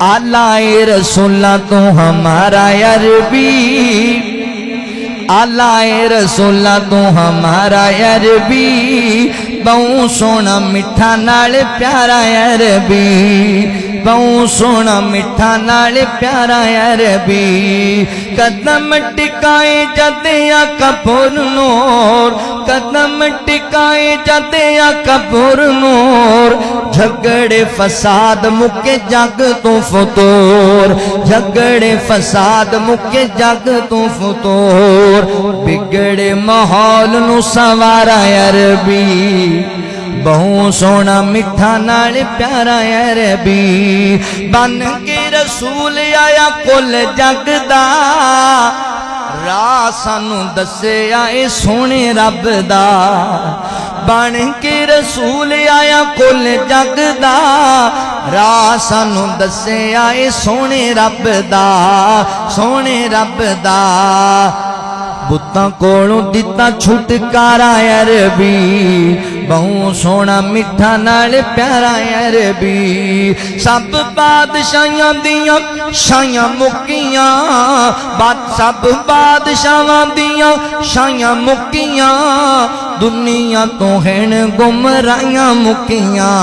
आलाए रसूला तो हमारा अरबी, आलाए रसूला तो हमारा अरबी, बहु सोना मिठा नाल प्यारा अरबी, बहु सोना मिठा नाल प्यारा अरबी। कदम टिकाए जदे आका पुर नूर, कदम टिकाए जदे आका पुर नूर, झगड़े फसाद मुके जग तो फतूर, झगड़े फसाद मुके जग तो फतूर, बिगड़े माहौल नू सवारा अरबी, बहु सोना मिठा नाल प्यारा अरबी। बन के रसूल आया कुल जग दा, राह सानू दस्सिया ए सोने रब दा, बन के रसूल आया कुल जग दा, राह सानू दस्सिया ए सोने रब दा, सोने रब दा। बुत्तां कोलों दिता छुटकारा अरबी, बहु सोना मिठा नाल प्यारा अरबी। सब बादशाहां दियां शायां मुक्कियां, सब बादशाहां दियां शायां मुक्कियां, दुनिया तो हैन गुमराहियां मुक्कियां,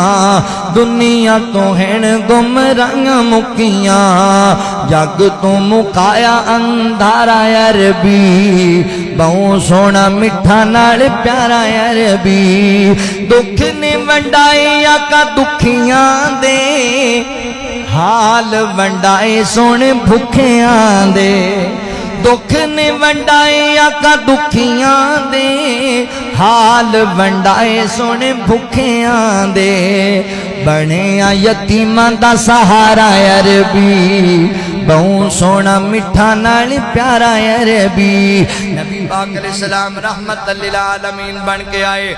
दुनिया तो हैन गुमराहियां मुक्कियां, जग तो मुकाया अंधारा अरबी, बहु सोना मिठा नाल प्यारा अरबी। दुख ने वंडाए आका दुखियां दे, हाल वंडाए सोने भुखियां दे, दुख ने वंडाए आका दुखियां दे, हाल वंडाए सोने भुखियां दे, बने यतीमां दा सहारा अरबी, बहु सोना मिठा नाल प्यारा अरबी। नबी पाक अलैहिस्सलाम रहमत लिल आलमीन बन के आए,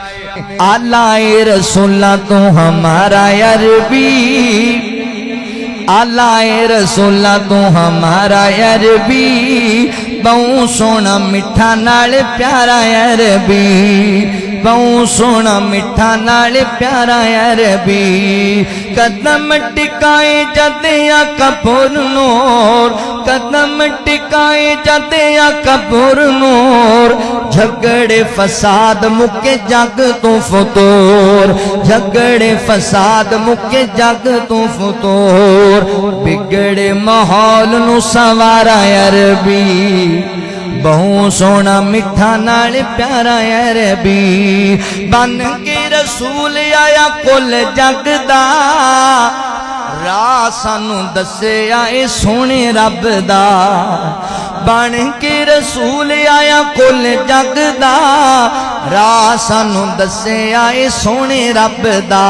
आलाए रसूला तो हमारा अरबी, आलाए रसूला तो हमारा अरबी, बहु सोना मिठा नाल प्यारा अरबी, बहु सोना मिठा नाल प्यारा अरबी। कदम टिकाए जदे आका पुर नूर, कदम टिकाए जदे आका पुर नूर, झगड़े फसाद मुके जग तो फतूर, झगड़े फसाद मुके जग तो फतूर, बिगड़े माहौल नू सवारा अरबी, बहु सोना मिठा नाल प्यारा अरबी। बन के रसूल आया कुल जग दा, राह सानू दस्सिया ए सोने रब दा, बन के रसूल आया कुल जग दा, राह सानू दस्सिया ए सोने रब दा,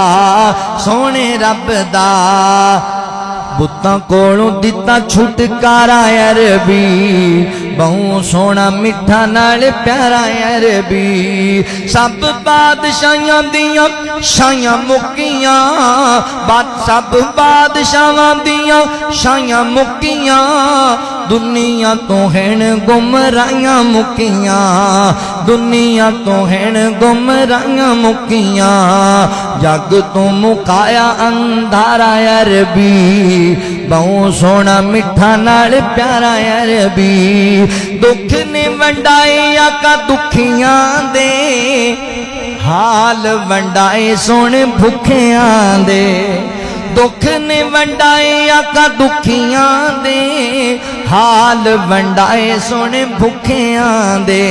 सोने रब दा। बुत्तां कोलों दिता छुटकारा अरबी, बहु सोना मिठा नाल प्यारा अरबी। सब बादशाहां दियां शायां मुक्कियां, सब बादशाहां दियां शायां मुक्कियां, दुनिया तो हैन गुमराहियां मुक्कियां, दुनिया तो हैन गुमराहियां मुक्कियां, जग तो मुकाया अंधारा अरबी, बहु सोना मिठा नाल प्यारा अरबी। दुख ने वंडाए आका दुखियां दे, हाल वंडाए सोने भुखियां दे, दुख ने वंडाए आका दुखियां दे, हाल वंडाए सोने भुखियां दे,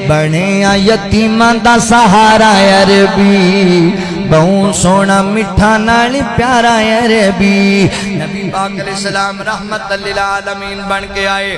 बने यतीमां दा सहारा अरबी, बहु सोना मिठा नाल प्यारा अरबी। नबी पाक अलैहिस्सलाम रहमत लिल आलमीन बन के आए,